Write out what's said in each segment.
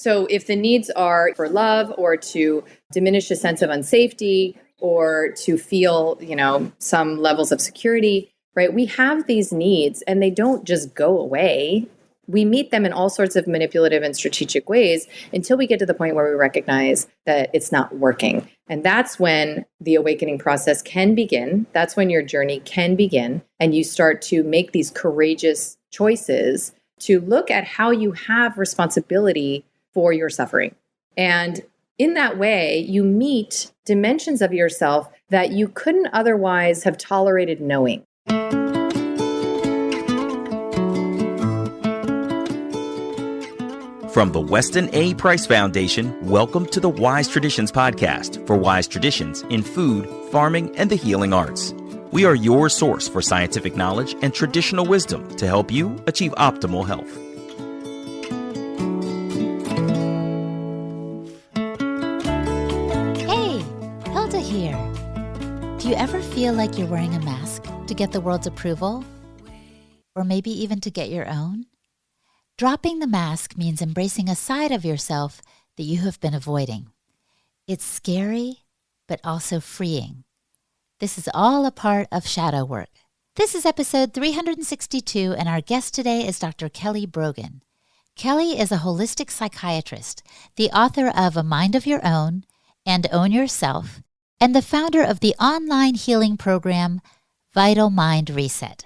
So if the needs are for love or to diminish a sense of unsafety or to feel, some levels of security, right? We have these needs and they don't just go away. We meet them in all sorts of manipulative and strategic ways until we get to the point where we recognize that it's not working. And that's when the awakening process can begin. That's when your journey can begin. And you start to make these courageous choices to look at how you have responsibility for your suffering. And in that way, you meet dimensions of yourself that you couldn't otherwise have tolerated knowing. From the Weston A. Price Foundation, welcome to the Wise Traditions podcast for wise traditions in food, farming, and the healing arts. We are your source for scientific knowledge and traditional wisdom to help you achieve optimal health. Hey, Hilda here. Do you ever feel like you're wearing a mask to get the world's approval? Or maybe even to get your own? Dropping the mask means embracing a side of yourself that you have been avoiding. It's scary, but also freeing. This is all a part of shadow work. This is episode 362, and our guest today is Dr. Kelly Brogan. Kelly is a holistic psychiatrist, the author of A Mind of Your Own and Own Yourself, and the founder of the online healing program, Vital Mind Reset.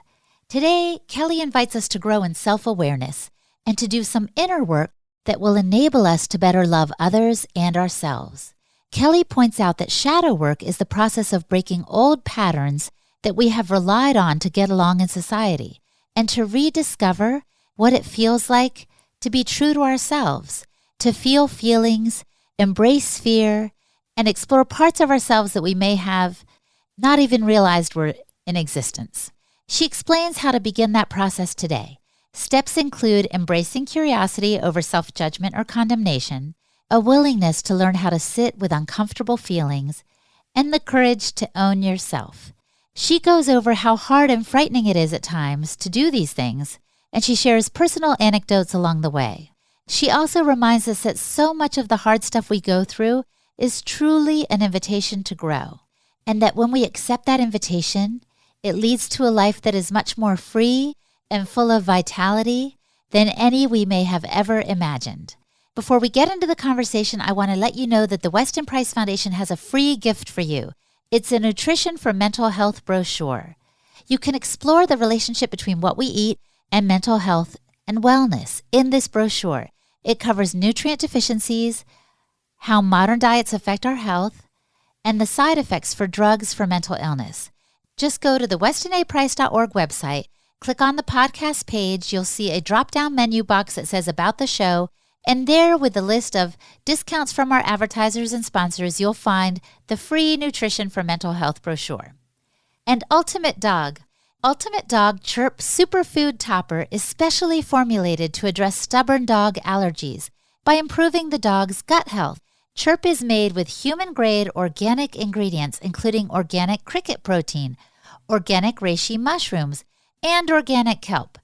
Today, Kelly invites us to grow in self-awareness and to do some inner work that will enable us to better love others and ourselves. Kelly points out that shadow work is the process of breaking old patterns that we have relied on to get along in society and to rediscover what it feels like to be true to ourselves, to feel feelings, embrace fear, and explore parts of ourselves that we may have not even realized were in existence. She explains how to begin that process today. Steps include embracing curiosity over self-judgment or condemnation, a willingness to learn how to sit with uncomfortable feelings, and the courage to own yourself. She goes over how hard and frightening it is at times to do these things, and she shares personal anecdotes along the way. She also reminds us that so much of the hard stuff we go through is truly an invitation to grow, and that when we accept that invitation, it leads to a life that is much more free and full of vitality than any we may have ever imagined. Before we get into the conversation, I want to let you know that the Weston Price Foundation has a free gift for you. It's a Nutrition for Mental Health brochure. You can explore the relationship between what we eat and mental health and wellness in this brochure. It covers nutrient deficiencies, how modern diets affect our health, and the side effects for drugs for mental illness. Just go to the westonaprice.org website, click on the podcast page. You'll see a drop-down menu box that says About the Show, and there with the list of discounts from our advertisers and sponsors, you'll find the free Nutrition for Mental Health brochure. And Ultimate Dog. Ultimate Dog Chirp Superfood Topper is specially formulated to address stubborn dog allergies by improving the dog's gut health. Chirp is made with human-grade organic ingredients, including organic cricket protein, organic reishi mushrooms, and organic kelp.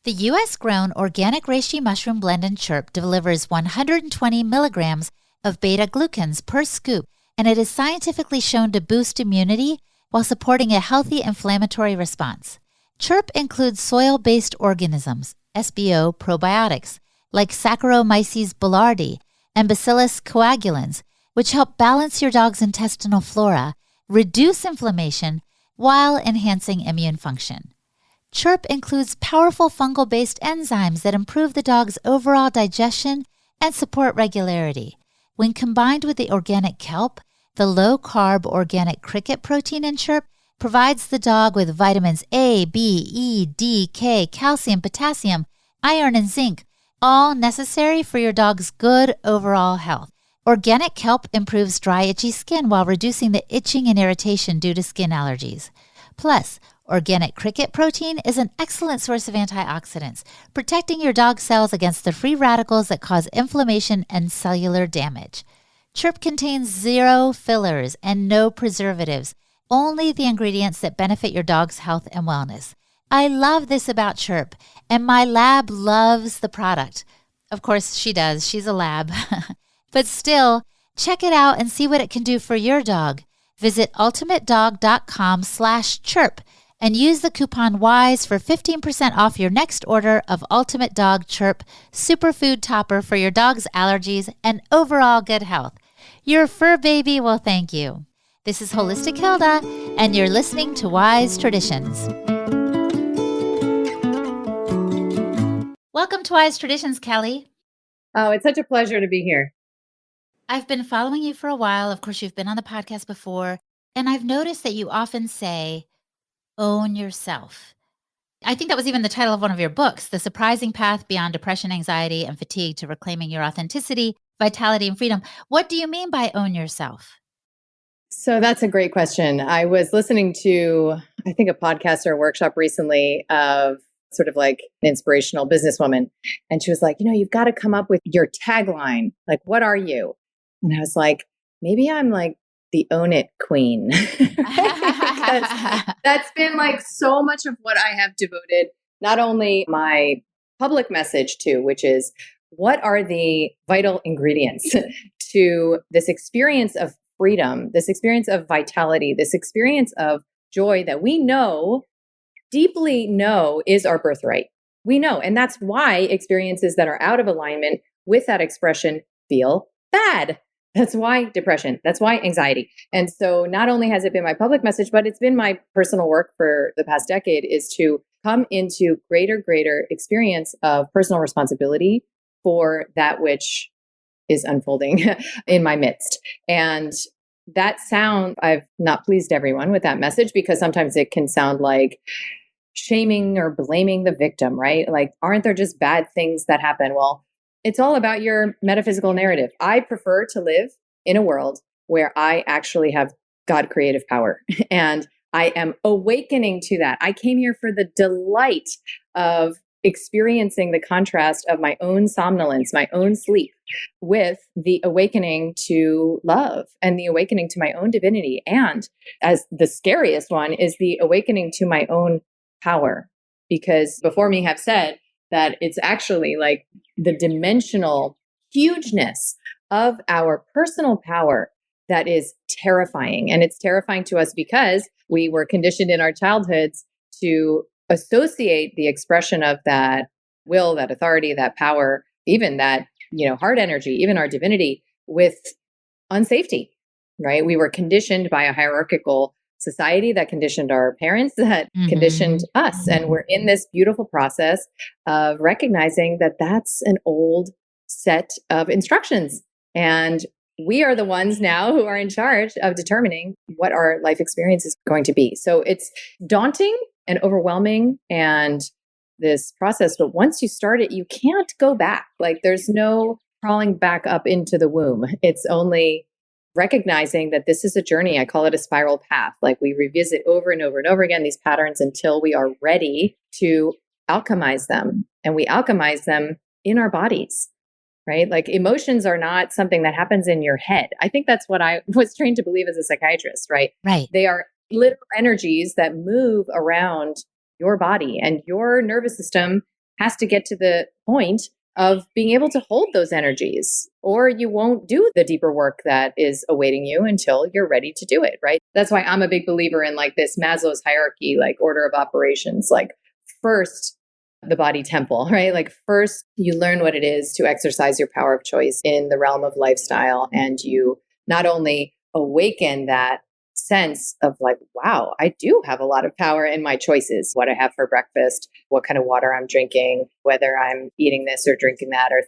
The U.S.-grown organic reishi mushroom blend in Chirp delivers 120 milligrams of beta-glucans per scoop, and it is scientifically shown to boost immunity while supporting a healthy inflammatory response. Chirp includes soil-based organisms, SBO probiotics, like Saccharomyces boulardii and Bacillus coagulans, which help balance your dog's intestinal flora, reduce inflammation, while enhancing immune function. Chirp includes powerful fungal-based enzymes that improve the dog's overall digestion and support regularity. When combined with the organic kelp, the low-carb organic cricket protein in Chirp provides the dog with vitamins A, B, E, D, K, calcium, potassium, iron, and zinc, all necessary for your dog's good overall health. Organic kelp improves dry, itchy skin while reducing the itching and irritation due to skin allergies. Plus, organic cricket protein is an excellent source of antioxidants, protecting your dog's cells against the free radicals that cause inflammation and cellular damage. Chirp contains 0 fillers and no preservatives, only the ingredients that benefit your dog's health and wellness. I love this about Chirp, and my lab loves the product. Of course she does. She's a lab. But still, check it out and see what it can do for your dog. Visit ultimatedog.com/chirp and use the coupon WISE for 15% off your next order of Ultimate Dog Chirp Superfood Topper for your dog's allergies and overall good health. Your fur baby will thank you. This is Holistic Hilda, and you're listening to Wise Traditions. Welcome to Wise Traditions, Kelly. Oh, it's such a pleasure to be here. I've been following you for a while. Of course, you've been on the podcast before, and I've noticed that you often say, own yourself. I think that was even the title of one of your books, The Surprising Path Beyond Depression, Anxiety, and Fatigue to Reclaiming Your Authenticity, Vitality, and Freedom. What do you mean by own yourself? So that's a great question. I was listening to, I think, a podcast or a workshop recently of sort of like an inspirational businesswoman. And she was like, you've got to come up with your tagline. Like, what are you? And I was like, maybe I'm like the own it queen. Because that's been like so much of what I have devoted not only my public message to, which is what are the vital ingredients to this experience of freedom, this experience of vitality, this experience of joy that we deeply know is our birthright. We know. And that's why experiences that are out of alignment with that expression feel bad. That's why depression, that's why anxiety. And so not only has it been my public message, but it's been my personal work for the past decade is to come into greater experience of personal responsibility for that which is unfolding in my midst. And that sound, I've not pleased everyone with that message because sometimes it can sound like shaming or blaming the victim, right? Like, aren't there just bad things that happen? Well, it's all about your metaphysical narrative. I prefer to live in a world where I actually have God creative power and I am awakening to that. I came here for the delight of experiencing the contrast of my own somnolence, my own sleep, with the awakening to love and the awakening to my own divinity. And as the scariest one is the awakening to my own power. Because before me have said that it's actually like the dimensional hugeness of our personal power that is terrifying. And it's terrifying to us because we were conditioned in our childhoods to associate the expression of that will, that authority, that power, even that, heart energy, even our divinity with unsafety, right? We were conditioned by a hierarchical society that conditioned our parents, that conditioned us. And we're in this beautiful process of recognizing that that's an old set of instructions. And we are the ones now who are in charge of determining what our life experience is going to be. So it's daunting and overwhelming and this process. But once you start it, you can't go back. Like, there's no crawling back up into the womb. It's only recognizing that this is a journey. I call it a spiral path. Like, we revisit over and over and over again these patterns until we are ready to alchemize them. And we alchemize them in our bodies, right? Like, emotions are not something that happens in your head. I think that's what I was trained to believe as a psychiatrist, right? Right. They are literal energies that move around your body, and your nervous system has to get to the point of being able to hold those energies, or you won't do the deeper work that is awaiting you until you're ready to do it, right? That's why I'm a big believer in like this Maslow's hierarchy, like order of operations. Like, first, the body temple, right? Like, first, you learn what it is to exercise your power of choice in the realm of lifestyle. And you not only awaken that sense of like, wow, I do have a lot of power in my choices, what I have for breakfast, what kind of water I'm drinking, whether I'm eating this or drinking that, or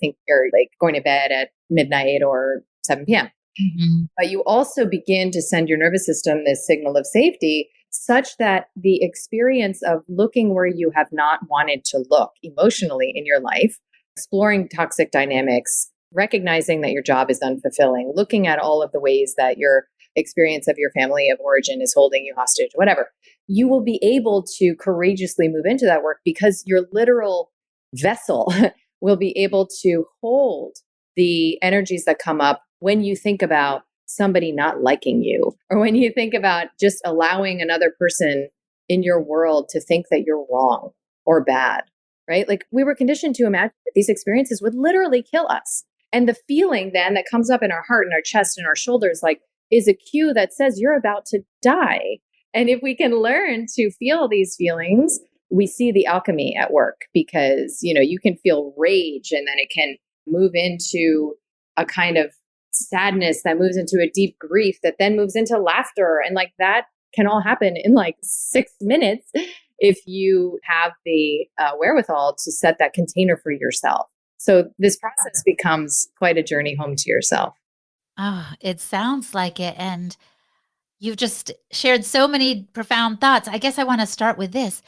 like going to bed at midnight or 7 p.m. But you also begin to send your nervous system this signal of safety such that the experience of looking where you have not wanted to look emotionally in your life, exploring toxic dynamics, recognizing that your job is unfulfilling, looking at all of the ways that your experience of your family of origin is holding you hostage, whatever, you will be able to courageously move into that work because your literal vessel will be able to hold the energies that come up when you think about somebody not liking you, or when you think about just allowing another person in your world to think that you're wrong or bad right? Like we were conditioned to imagine that these experiences would literally kill us. And the feeling then that comes up in our heart and our chest and our shoulders, like is a cue that says you're about to die. And if we can learn to feel these feelings, we see the alchemy at work because, you can feel rage and then it can move into a kind of sadness that moves into a deep grief that then moves into laughter. And like that can all happen in like 6 minutes if you have the wherewithal to set that container for yourself. So this process becomes quite a journey home to yourself. Oh, it sounds like it. And you've just shared so many profound thoughts. I guess I want to start with this.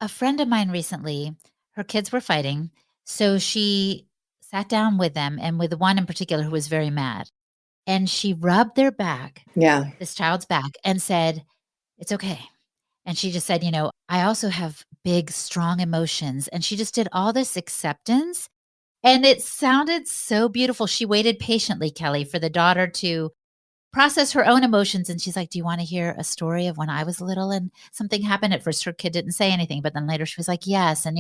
A friend of mine recently, her kids were fighting. So she sat down with them and with the one in particular who was very mad. And she rubbed their back, Yeah. this child's back, and said, "It's okay." And she just said, "I also have big, strong emotions." And she just did all this acceptance. And it sounded so beautiful. She waited patiently, Kelly, for the daughter to process her own emotions. And she's like, "Do you want to hear a story of when I was little and something happened?" At first, her kid didn't say anything, but then later she was like, "Yes." And,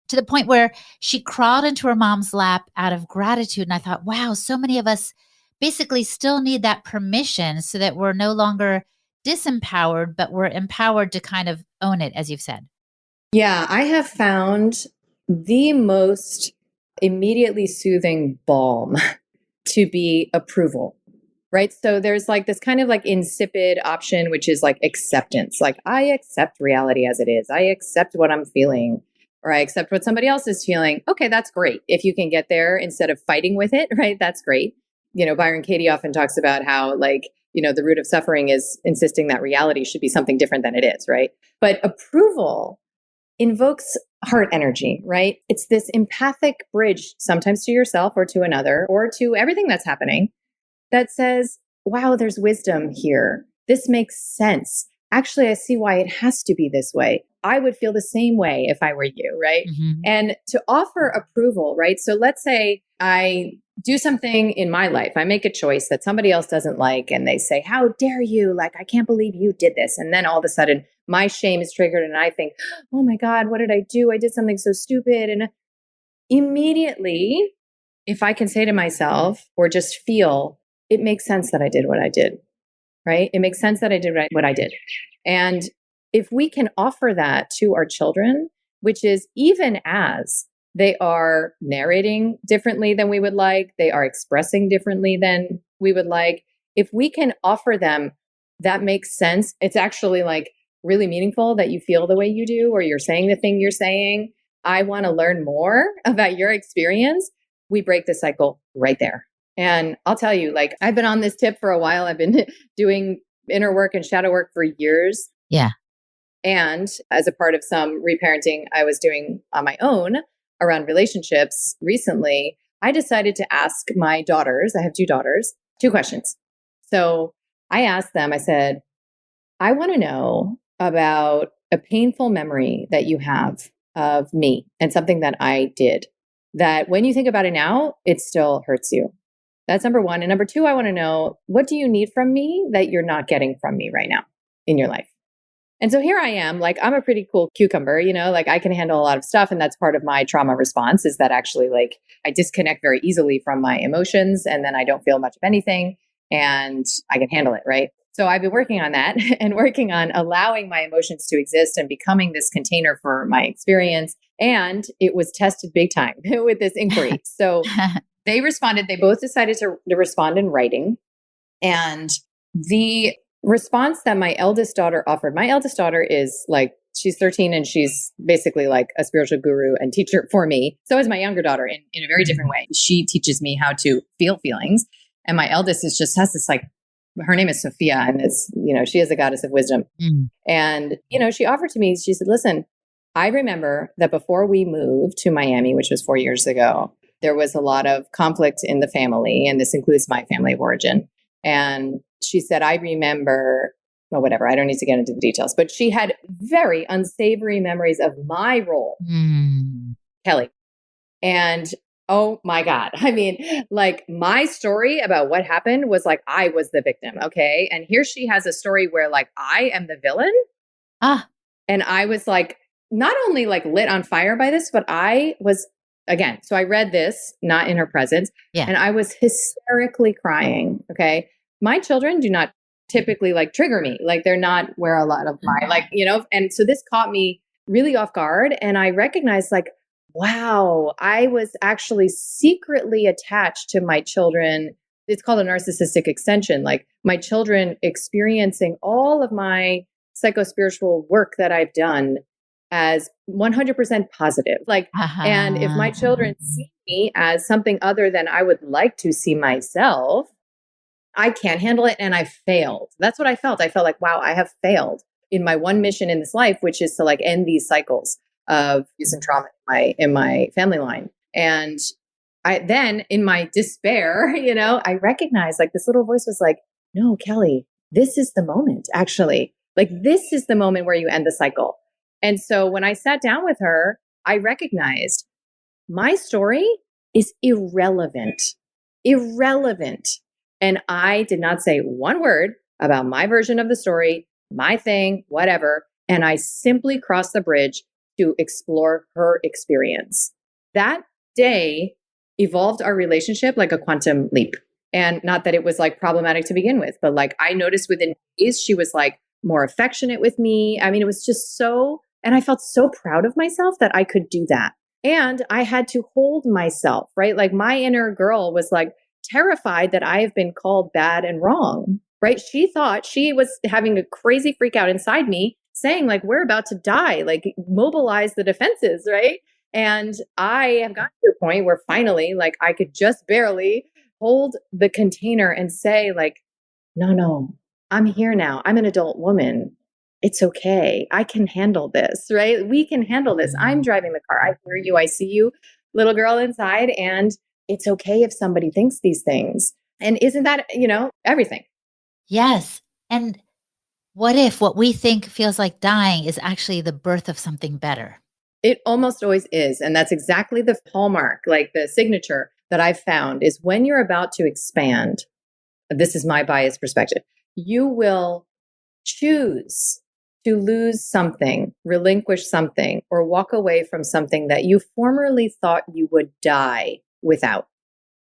to the point where she crawled into her mom's lap out of gratitude. And I thought, wow, so many of us basically still need that permission so that we're no longer disempowered, but we're empowered to kind of own it, as you've said. Yeah, I have found the most immediately soothing balm to be approval, right? So there's like this kind of like insipid option, which is like acceptance. Like I accept reality as it is. I accept what I'm feeling, or I accept what somebody else is feeling. Okay, that's great. If you can get there instead of fighting with it, right? That's great. Byron Katie often talks about how the root of suffering is insisting that reality should be something different than it is, right? But approval invokes heart energy, right? It's this empathic bridge, sometimes to yourself or to another or to everything that's happening that says, wow, there's wisdom here. This makes sense. Actually, I see why it has to be this way. I would feel the same way if I were you, right? Mm-hmm. And to offer approval, right? So let's say I do something in my life. I make a choice that somebody else doesn't like, and they say, how dare you? Like, I can't believe you did this. And then all of a sudden, my shame is triggered, and I think, oh my God, what did I do? I did something so stupid. And immediately, if I can say to myself or just feel, it makes sense that I did what I did, right? It makes sense that I did what I did. And if we can offer that to our children, which is even as they are narrating differently than we would like, they are expressing differently than we would like, if we can offer them that makes sense, it's actually like really meaningful that you feel the way you do, or you're saying the thing you're saying. I want to learn more about your experience. We break the cycle right there. And I'll tell you, like, I've been on this tip for a while. I've been doing inner work and shadow work for years. Yeah. And as a part of some reparenting I was doing on my own around relationships recently, I decided to ask my daughters, I have 2 daughters, 2 questions. So I asked them, I said, I want to know about a painful memory that you have of me and something that I did that when you think about it now, it still hurts you. That's number 1. And number 2, I want to know, what do you need from me that you're not getting from me right now in your life? And so here I am, like, I'm a pretty cool cucumber, like I can handle a lot of stuff. And that's part of my trauma response, is that actually, like, I disconnect very easily from my emotions, and then I don't feel much of anything and I can handle it, right? So I've been working on that and working on allowing my emotions to exist and becoming this container for my experience. And it was tested big time with this inquiry. So they responded, they both decided to respond in writing. And the response that my eldest daughter offered, my eldest daughter is like, she's 13 and she's basically like a spiritual guru and teacher for me. So is my younger daughter in a very different way. She teaches me how to feel feelings. And my eldest is just has this, like, her name is Sophia, and it's, she is a goddess of wisdom. Mm. And, she offered to me, she said, listen, I remember that before we moved to Miami, which was 4 years ago, there was a lot of conflict in the family, and this includes my family of origin. And she said, I remember, well, whatever, I don't need to get into the details, but she had very unsavory memories of my role, Kelly. And oh my God. I mean, like, my story about what happened was like, I was the victim. Okay. And here she has a story where, like, I am the villain. And I was like, not only like lit on fire by this, but I was, again, so I read this not in her presence, and I was hysterically crying. Okay. My children do not typically like trigger me. Like they're not where a lot of my, like, and so this caught me really off guard. And I recognized like, wow, I was actually secretly attached to my children. It's called a narcissistic extension. Like my children experiencing all of my psychospiritual work that I've done as 100% positive. Like, and if my children see me as something other than I would like to see myself, I can't handle it. And I failed. That's what I felt. I felt like, wow, I have failed in my one mission in this life, which is to like end these cycles of abuse and trauma in my family line. And I then in my despair, I recognized like this little voice was like, no, Kelly, this is the moment, actually. Like, this is the moment where you end the cycle. And so when I sat down with her, I recognized my story is irrelevant. And I did not say one word about my version of the story, my thing, whatever. And I simply crossed the bridge to explore her experience. That day evolved our relationship like a quantum leap. And not that it was like problematic to begin with, but like I noticed within days, she was like more affectionate with me. I mean, it was just so, and I felt so proud of myself that I could do that. And I had to hold myself, right? Like my inner girl was like terrified that I have been called bad and wrong, right? She thought she was having a crazy freak out inside me saying like, we're about to die, like mobilize the defenses, right? And I have gotten to a point where finally, like I could just barely hold the container and say like, no, I'm here now. I'm an adult woman. It's okay. I can handle this, right? We can handle this. I'm driving the car. I hear you. I see you, little girl inside. And it's okay if somebody thinks these things. And isn't that, everything? Yes. And what if what we think feels like dying is actually the birth of something better? It almost always is. And that's exactly the hallmark, like the signature that I've found is when you're about to expand, this is my biased perspective, you will choose to lose something, relinquish something, or walk away from something that you formerly thought you would die without.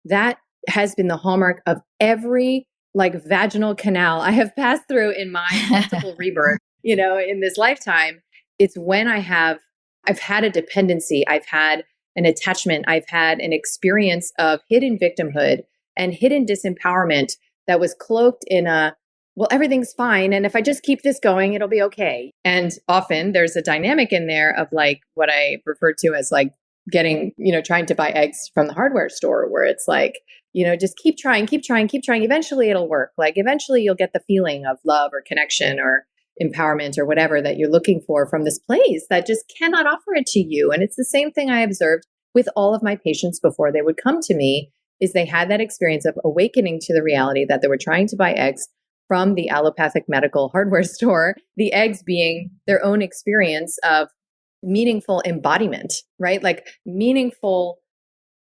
That has been the hallmark of every like vaginal canal I have passed through in my multiple rebirth, in this lifetime. It's when I've had a dependency, I've had an attachment, I've had an experience of hidden victimhood and hidden disempowerment that was cloaked in well, everything's fine. And if I just keep this going, it'll be okay. And often there's a dynamic in there of like what I refer to as like getting, trying to buy eggs from the hardware store where it's like, just keep trying. Eventually it'll work. Like eventually you'll get the feeling of love or connection or empowerment or whatever that you're looking for from this place that just cannot offer it to you. And it's the same thing I observed with all of my patients before they would come to me is they had that experience of awakening to the reality that they were trying to buy eggs from the allopathic medical hardware store, the eggs being their own experience of meaningful embodiment, right? Like meaningful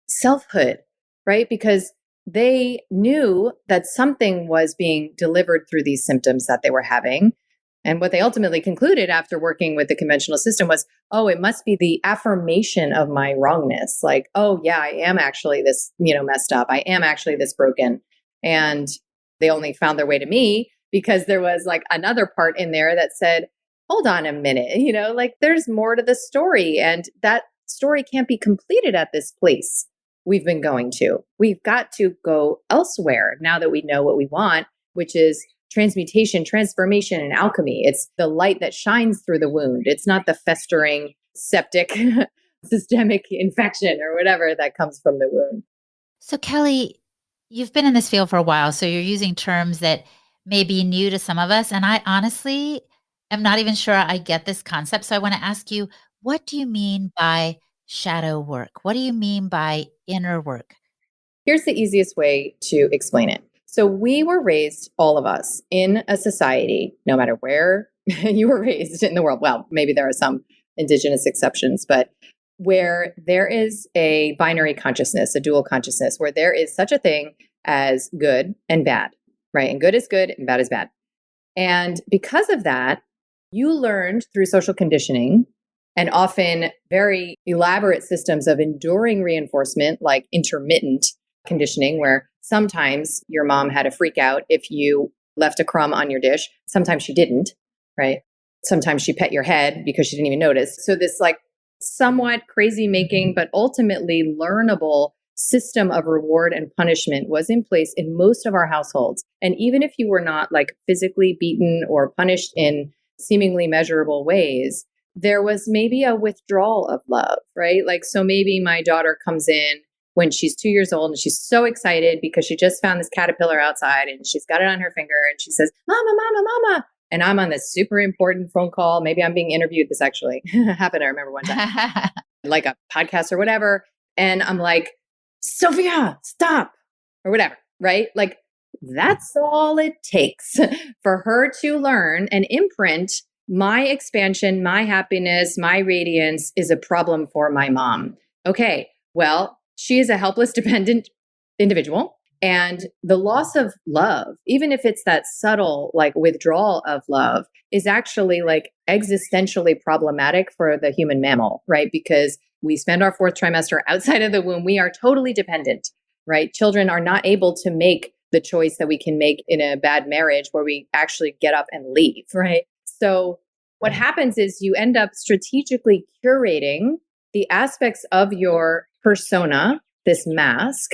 selfhood, right? Because they knew that something was being delivered through these symptoms that they were having. And what they ultimately concluded after working with the conventional system was, oh, it must be the affirmation of my wrongness. Like, oh yeah, I am actually this, messed up. I am actually this broken. And they only found their way to me because there was like another part in there that said, hold on a minute, like there's more to the story. And that story can't be completed at this place we've been going to. We've got to go elsewhere now that we know what we want, which is transmutation, transformation, and alchemy. It's the light that shines through the wound. It's not the festering septic systemic infection or whatever that comes from the wound. So Kelly, you've been in this field for a while, so you're using terms that may be new to some of us. And I honestly am not even sure I get this concept. So I want to ask you, what do you mean by shadow work? What do you mean by inner work? Here's the easiest way to explain it. So we were raised, all of us, in a society, no matter where you were raised in the world. Well, maybe there are some indigenous exceptions, but where there is a binary consciousness, a dual consciousness, where there is such a thing as good and bad, right? And good is good and bad is bad. And because of that, you learned through social conditioning and often very elaborate systems of enduring reinforcement, like intermittent conditioning, where sometimes your mom had a freak out if you left a crumb on your dish. Sometimes she didn't, right? Sometimes she pet your head because she didn't even notice. So this like somewhat crazy making, but ultimately learnable system of reward and punishment was in place in most of our households. And even if you were not like physically beaten or punished in seemingly measurable ways, there was maybe a withdrawal of love, right? Like, so maybe my daughter comes in when she's 2 years old and she's so excited because she just found this caterpillar outside and she's got it on her finger and she says, "Mama, mama, mama." And I'm on this super important phone call. Maybe I'm being interviewed. This actually happened. I remember one time, like a podcast or whatever. And I'm like, "Sophia, stop," or whatever, right? Like, that's all it takes for her to learn and imprint my expansion, my happiness, my radiance is a problem for my mom. Okay, well, she is a helpless, dependent individual. And the loss of love, even if it's that subtle like withdrawal of love, is actually like existentially problematic for the human mammal, right? Because we spend our fourth trimester outside of the womb. We are totally dependent, right? Children are not able to make the choice that we can make in a bad marriage where we actually get up and leave, right? So what happens is you end up strategically curating the aspects of your persona, this mask,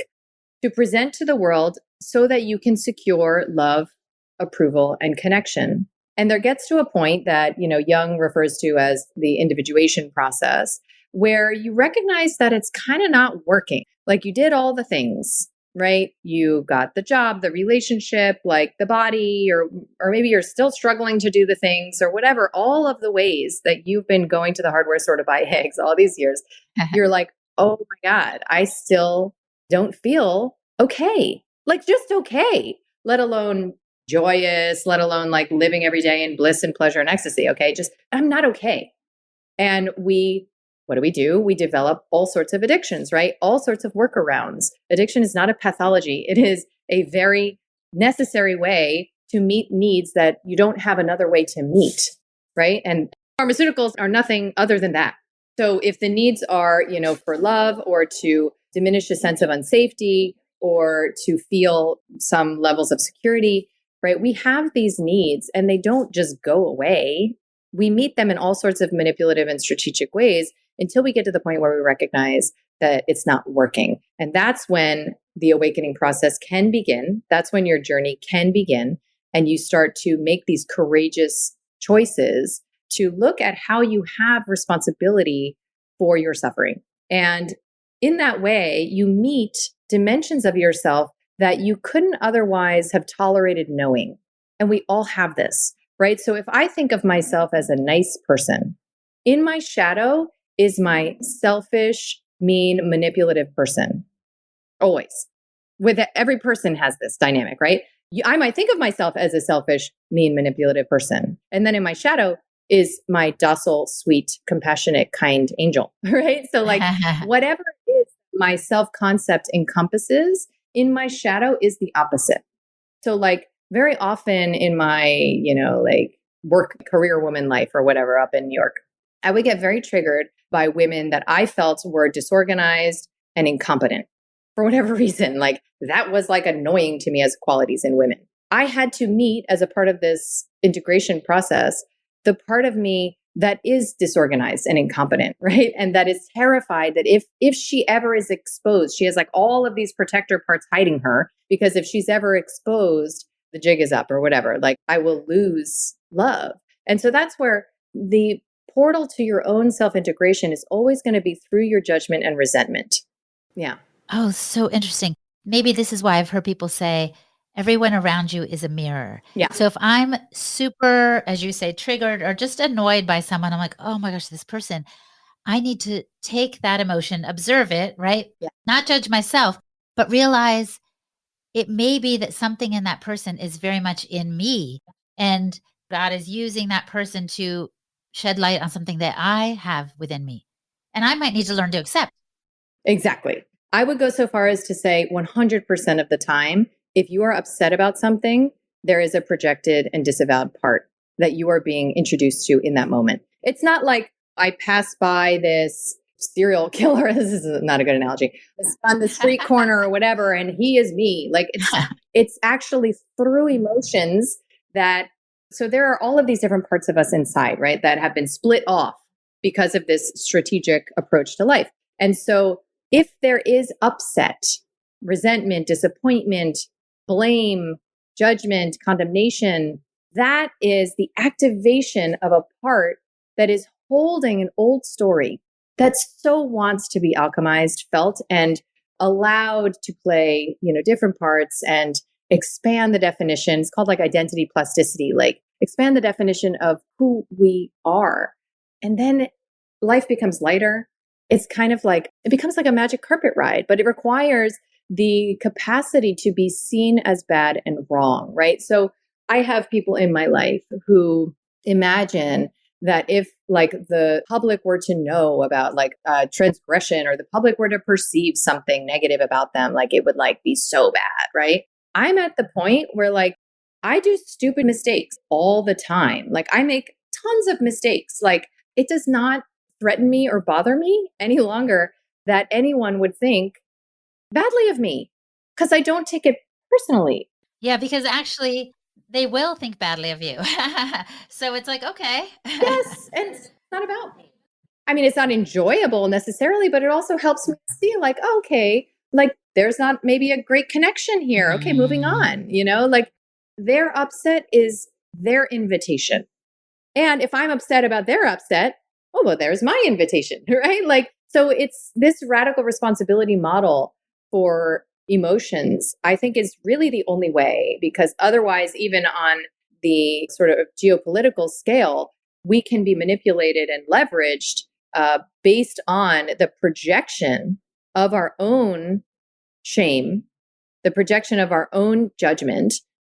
to present to the world so that you can secure love, approval, and connection. And there gets to a point that, Jung refers to as the individuation process, where you recognize that it's kind of not working. Like, you did all the things, right? You got the job, the relationship, like the body, or maybe you're still struggling to do the things or whatever, all of the ways that you've been going to the hardware store to buy eggs all these years. You're like, oh my God, I still don't feel okay. Like, just okay, let alone joyous, let alone like living every day in bliss and pleasure and ecstasy. Okay. Just, I'm not okay. And what do? We develop all sorts of addictions, right? All sorts of workarounds. Addiction is not a pathology. It is a very necessary way to meet needs that you don't have another way to meet, right? And pharmaceuticals are nothing other than that. So if the needs are, for love or to diminish a sense of unsafety or to feel some levels of security, right? We have these needs and they don't just go away. We meet them in all sorts of manipulative and strategic ways until we get to the point where we recognize that it's not working. And that's when the awakening process can begin. That's when your journey can begin. And you start to make these courageous choices to look at how you have responsibility for your suffering. And in that way, you meet dimensions of yourself that you couldn't otherwise have tolerated knowing. And we all have this, right? So if I think of myself as a nice person, in my shadow is my selfish, mean, manipulative person. Always. Every person has this dynamic, right? I might think of myself as a selfish, mean, manipulative person. And then in my shadow is my docile, sweet, compassionate, kind angel, right? So like whatever it is my self-concept encompasses, in my shadow is the opposite. So like very often in my, like work, career woman life or whatever up in New York, I would get very triggered by women that I felt were disorganized and incompetent for whatever reason. Like that was like annoying to me as qualities in women. I had to meet as a part of this integration process, the part of me that is disorganized and incompetent, right? And that is terrified that if she ever is exposed, she has like all of these protector parts hiding her, because if she's ever exposed, the jig is up or whatever, like I will lose love. And so that's where the portal to your own self-integration is always going to be through your judgment and resentment. Yeah. Oh, so interesting. Maybe this is why I've heard people say, everyone around you is a mirror. Yeah. So if I'm super, as you say, triggered or just annoyed by someone, I'm like, oh my gosh, this person, I need to take that emotion, observe it, right? Yeah. Not judge myself, but realize it may be that something in that person is very much in me. And God is using that person to shed light on something that I have within me. And I might need to learn to accept. Exactly. I would go so far as to say 100% of the time, if you are upset about something, there is a projected and disavowed part that you are being introduced to in that moment. It's not like I pass by this serial killer. This is not a good analogy. On the street corner or whatever, and he is me. Like it's actually through emotions that, so there are all of these different parts of us inside, right, that have been split off because of this strategic approach to life. And so if there is upset, resentment, disappointment, blame, judgment, condemnation, that is the activation of a part that is holding an old story that so wants to be alchemized, felt, and allowed to play, different parts and expand the definition. It's called like identity plasticity, like expand the definition of who we are. And then life becomes lighter. It's kind of like, it becomes like a magic carpet ride, but it requires the capacity to be seen as bad and wrong, right? So I have people in my life who imagine that if like the public were to know about like transgression, or the public were to perceive something negative about them, like it would like be so bad, right? I'm at the point where like I do stupid mistakes all the time. Like I make tons of mistakes. Like it does not threaten me or bother me any longer that anyone would think badly of me, because I don't take it personally. Yeah, because actually they will think badly of you. So it's like, okay. Yes. And it's not about me. I mean, it's not enjoyable necessarily, but it also helps me see like, okay, like there's not maybe a great connection here. Okay, moving on, like their upset is their invitation. And if I'm upset about their upset, oh, well, there's my invitation, right? Like, so it's this radical responsibility model for emotions, I think is really the only way, because otherwise, even on the sort of geopolitical scale, we can be manipulated and leveraged based on the projection of our own shame, the projection of our own judgment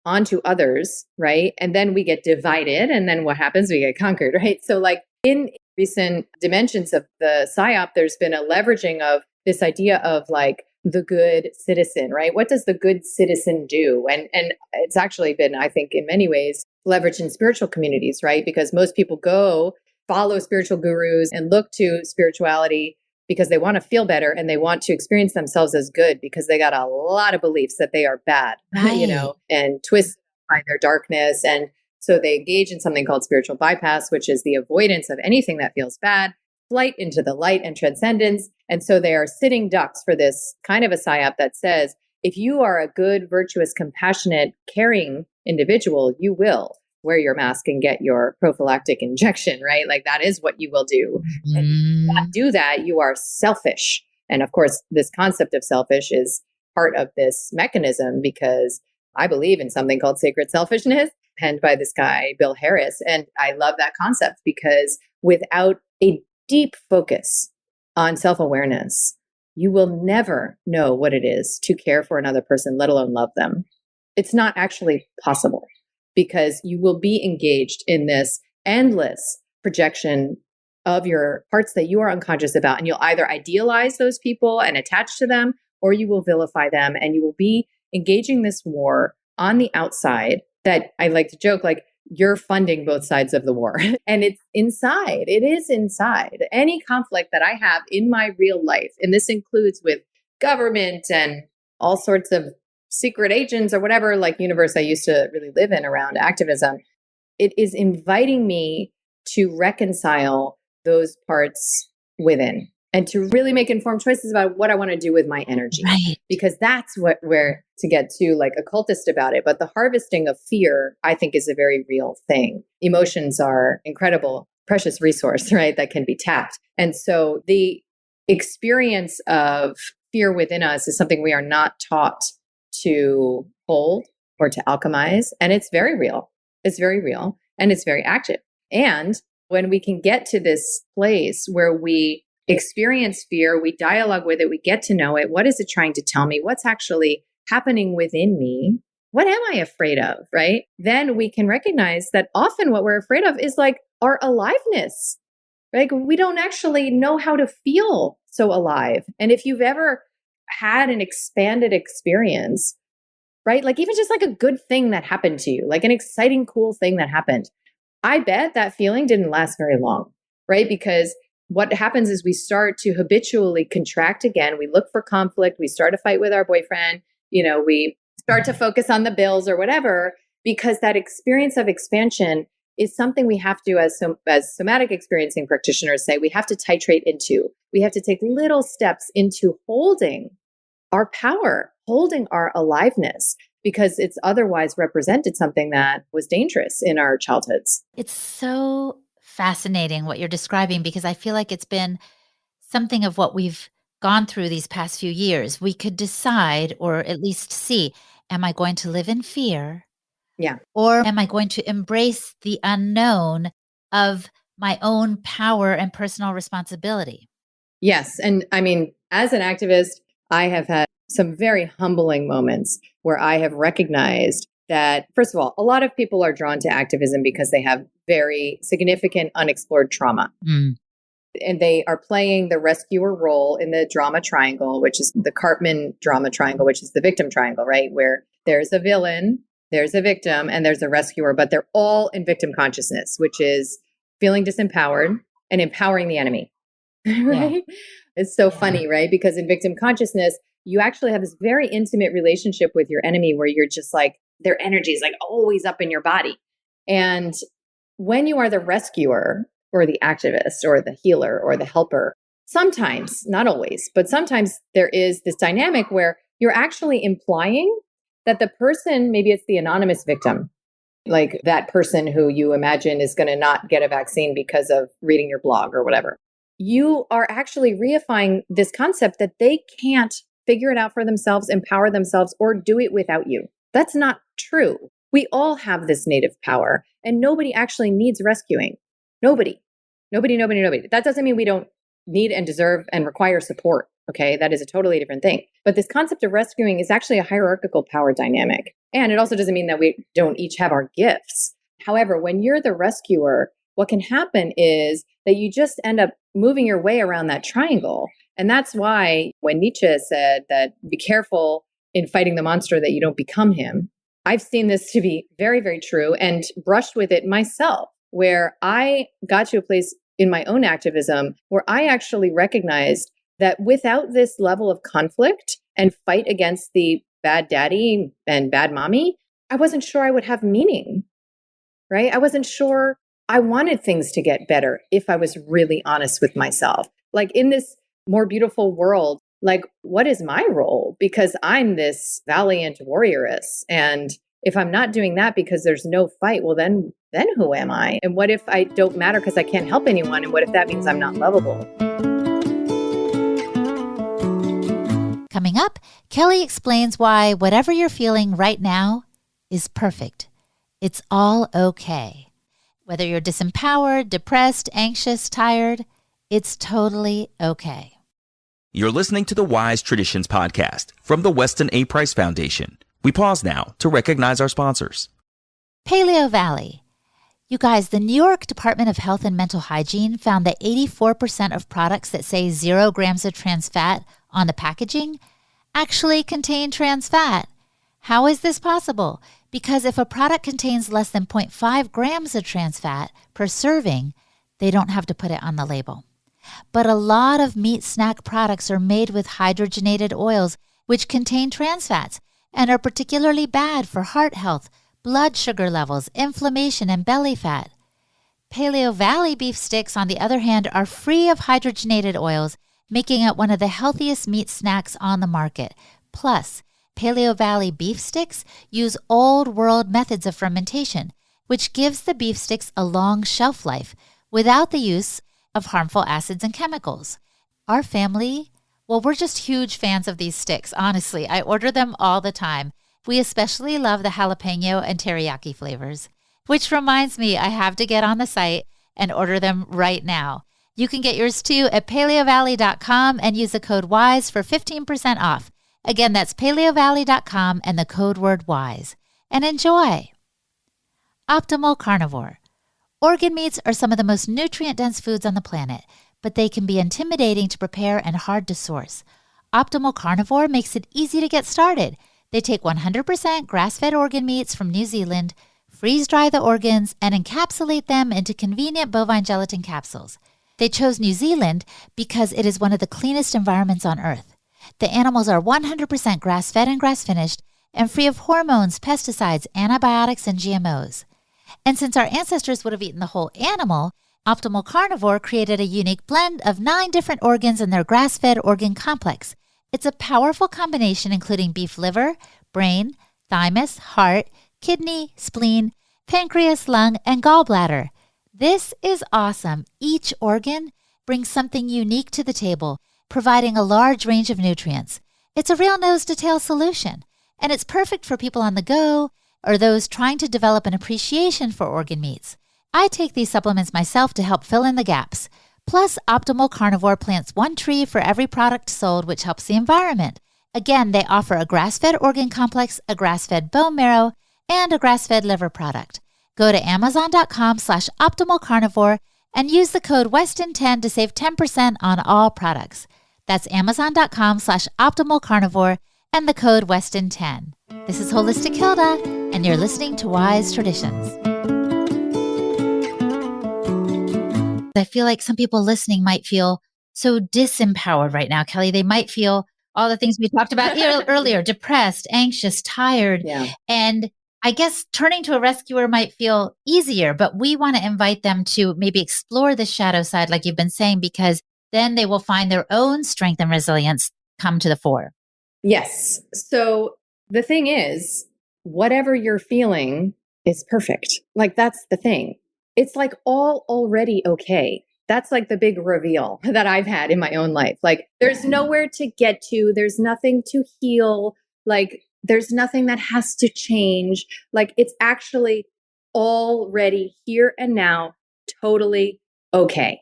onto others, right? And then we get divided. And then what happens? We get conquered, right? So like in recent dimensions of the PSYOP, there's been a leveraging of this idea of like the good citizen, right? What does the good citizen do? And it's actually been, I think, in many ways leveraged in spiritual communities, right? Because most people go follow spiritual gurus and look to spirituality because they want to feel better and they want to experience themselves as good because they got a lot of beliefs that they are bad, Right. and twisted by their darkness. And so they engage in something called spiritual bypass, which is the avoidance of anything that feels bad, flight into the light and transcendence. And so they are sitting ducks for this kind of a psyop that says, if you are a good, virtuous, compassionate, caring individual, you will wear your mask and get your prophylactic injection, right? Like that is what you will do. And if you not do that, you are selfish. And of course, this concept of selfish is part of this mechanism, because I believe in something called sacred selfishness, penned by this guy, Bill Harris. And I love that concept because without a deep focus on self-awareness, you will never know what it is to care for another person, let alone love them. It's not actually possible, because you will be engaged in this endless projection of your parts that you are unconscious about. And you'll either idealize those people and attach to them, or you will vilify them. And you will be engaging this war on the outside that I like to joke, like you're funding both sides of the war. And it's inside. It is inside. Any conflict that I have in my real life, and this includes with government and all sorts of secret agents or whatever, like universe I used to really live in around activism, it is inviting me to reconcile those parts within and to really make informed choices about what I want to do with my energy. Right. Because that's what we're to get to like occultist about it. But the harvesting of fear, I think, is a very real thing. Emotions are incredible, precious resource, right? That can be tapped. And so the experience of fear within us is something we are not taught to hold or to alchemize. And it's very real. It's very real. And it's very active. And when we can get to this place where we experience fear, we dialogue with it, we get to know it. What is it trying to tell me? What's actually happening within me? What am I afraid of? Right? Then we can recognize that often what we're afraid of is like our aliveness. Like we don't actually know how to feel so alive. And if you've ever had an expanded experience, right? Like even just like a good thing that happened to you, like an exciting, cool thing that happened. I bet that feeling didn't last very long, right? Because what happens is we start to habitually contract again. We look for conflict. We start a fight with our boyfriend. We start to focus on the bills or whatever, because that experience of expansion is something we have to, as somatic experiencing practitioners say, we have to titrate into. We have to take little steps into holding our power, holding our aliveness, because it's otherwise represented something that was dangerous in our childhoods. It's so fascinating what you're describing, because I feel like it's been something of what we've gone through these past few years. We could decide, or at least see, am I going to live in fear? Yeah. Or am I going to embrace the unknown of my own power and personal responsibility? Yes. And I mean, as an activist, I have had some very humbling moments where I have recognized that, first of all, a lot of people are drawn to activism because they have very significant unexplored trauma. Mm. And they are playing the rescuer role in the drama triangle, which is the Cartman drama triangle, which is the victim triangle, right? Where there's a villain, there's a victim, and there's a rescuer, but they're all in victim consciousness, which is feeling disempowered and empowering the enemy. Right? Yeah. It's so funny, right? Because in victim consciousness, you actually have this very intimate relationship with your enemy where you're just like, their energy is like always up in your body. And when you are the rescuer or the activist or the healer or the helper, sometimes, not always, but sometimes there is this dynamic where you're actually implying that the person, maybe it's the anonymous victim, like that person who you imagine is going to not get a vaccine because of reading your blog or whatever. You are actually reifying this concept that they can't figure it out for themselves, empower themselves, or do it without you. That's not true. We all have this native power, and nobody actually needs rescuing. Nobody. That doesn't mean we don't need and deserve and require support. Okay, that is a totally different thing. But this concept of rescuing is actually a hierarchical power dynamic. And it also doesn't mean that we don't each have our gifts. However, when you're the rescuer, what can happen is that you just end up moving your way around that triangle. And that's why when Nietzsche said that be careful in fighting the monster that you don't become him, I've seen this to be very, very true and brushed with it myself, where I got to a place in my own activism where I actually recognized that without this level of conflict and fight against the bad daddy and bad mommy, I wasn't sure I would have meaning, right? I wasn't sure I wanted things to get better if I was really honest with myself. Like in this more beautiful world, like what is my role? Because I'm this valiant warrioress. And if I'm not doing that because there's no fight, well, then who am I? And what if I don't matter because I can't help anyone? And what if that means I'm not lovable? Coming up, Kelly explains why whatever you're feeling right now is perfect. It's all okay. Whether you're disempowered, depressed, anxious, tired, it's totally okay. You're listening to the Wise Traditions podcast from the Weston A. Price Foundation. We pause now to recognize our sponsors. Paleo Valley. You guys, the New York Department of Health and Mental Hygiene found that 84% of products that say 0 grams of trans fat on the packaging actually contain trans fat. How is this possible? Because if a product contains less than 0.5 grams of trans fat per serving, they don't have to put it on the label. But a lot of meat snack products are made with hydrogenated oils, which contain trans fats and are particularly bad for heart health, blood sugar levels, inflammation, and belly fat. Paleo Valley beef sticks, on the other hand, are free of hydrogenated oils, making it one of the healthiest meat snacks on the market. Plus, Paleo Valley beef sticks use old world methods of fermentation, which gives the beef sticks a long shelf life without the use of harmful acids and chemicals. Our family, well, we're just huge fans of these sticks. Honestly, I order them all the time. We especially love the jalapeno and teriyaki flavors, which reminds me I have to get on the site and order them right now. You can get yours too at paleovalley.com and use the code WISE for 15% off. Again, that's paleovalley.com and the code word WISE. And enjoy. Optimal carnivore. Organ meats are some of the most nutrient-dense foods on the planet, but they can be intimidating to prepare and hard to source. Optimal Carnivore makes it easy to get started. They take 100% grass-fed organ meats from New Zealand, freeze-dry the organs, and encapsulate them into convenient bovine gelatin capsules. They chose New Zealand because it is one of the cleanest environments on Earth. The animals are 100% grass-fed and grass-finished and free of hormones, pesticides, antibiotics, and GMOs. And since our ancestors would have eaten the whole animal, Optimal Carnivore created a unique blend of 9 different organs in their grass-fed organ complex. It's a powerful combination including beef liver, brain, thymus, heart, kidney, spleen, pancreas, lung, and gallbladder. This is awesome. Each organ brings something unique to the table, providing a large range of nutrients. It's a real nose-to-tail solution, and it's perfect for people on the go or those trying to develop an appreciation for organ meats. I take these supplements myself to help fill in the gaps. Plus, Optimal Carnivore plants 1 tree for every product sold, which helps the environment. Again, they offer a grass-fed organ complex, a grass-fed bone marrow, and a grass-fed liver product. Go to Amazon.com/optimalcarnivore and use the code WESTON10 to save 10% on all products. That's Amazon.com/optimalcarnivore and the code WESTON10. This is Holistic Hilda, and you're listening to Wise Traditions. I feel like some people listening might feel so disempowered right now, Kelly. They might feel all the things we talked about earlier, depressed, anxious, tired. Yeah. And I guess turning to a rescuer might feel easier, but we want to invite them to maybe explore the shadow side, like you've been saying, because then they will find their own strength and resilience come to the fore. Yes. So the thing is, whatever you're feeling is perfect. Like, that's the thing. It's like all already okay. That's like the big reveal that I've had in my own life. Like, there's nowhere to get to. There's nothing to heal. Like, there's nothing that has to change. Like, it's actually already here and now, totally okay.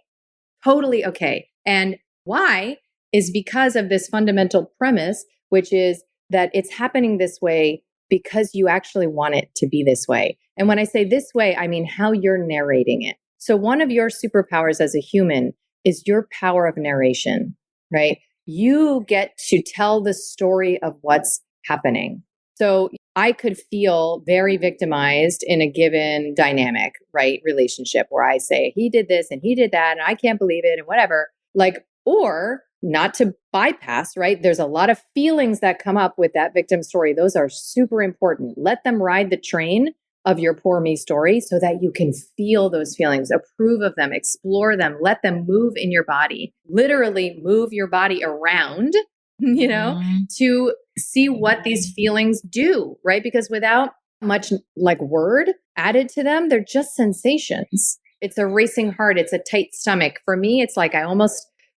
Totally okay. And why is because of this fundamental premise, which is that it's happening this way because you actually want it to be this way. And when I say this way, I mean how you're narrating it. So one of your superpowers as a human is your power of narration, right? You get to tell the story of what's happening. So I could feel very victimized in a given dynamic, right? Relationship where I say, he did this and he did that, and I can't believe it and whatever. Like, or not to bypass, right? There's a lot of feelings that come up with that victim story. Those are super important. Let them ride the train of your poor me story so that you can feel those feelings, approve of them, explore them, let them move in your body, literally move your body around, to see what these feelings do, right? Because without much like word added to them, they're just sensations. It's a racing heart. It's a tight stomach. For me, it's like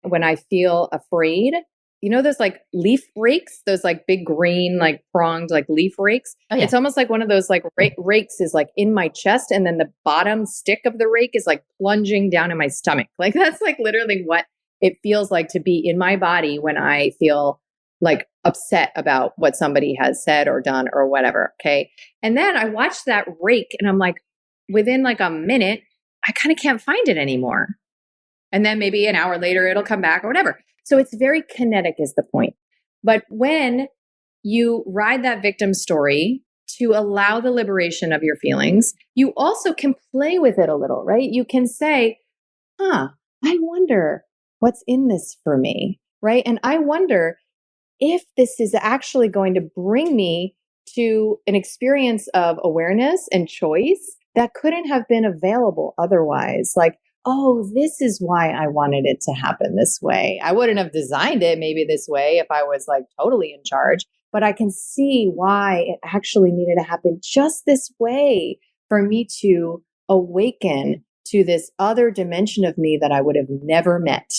when I feel afraid, those like leaf rakes, those like big green, like pronged, like leaf rakes. Oh, yeah. It's almost like one of those like rakes is like in my chest. And then the bottom stick of the rake is like plunging down in my stomach. Like, that's like literally what it feels like to be in my body when I feel like upset about what somebody has said or done or whatever. Okay. And then I watch that rake and I'm like, within like a minute, I kind of can't find it anymore. And then maybe an hour later, it'll come back or whatever. So it's very kinetic is the point. But when you ride that victim story to allow the liberation of your feelings, you also can play with it a little, right? You can say, I wonder what's in this for me, right? And I wonder if this is actually going to bring me to an experience of awareness and choice that couldn't have been available otherwise. Like, oh, this is why I wanted it to happen this way. I wouldn't have designed it maybe this way if I was like totally in charge, but I can see why it actually needed to happen just this way for me to awaken to this other dimension of me that I would have never met,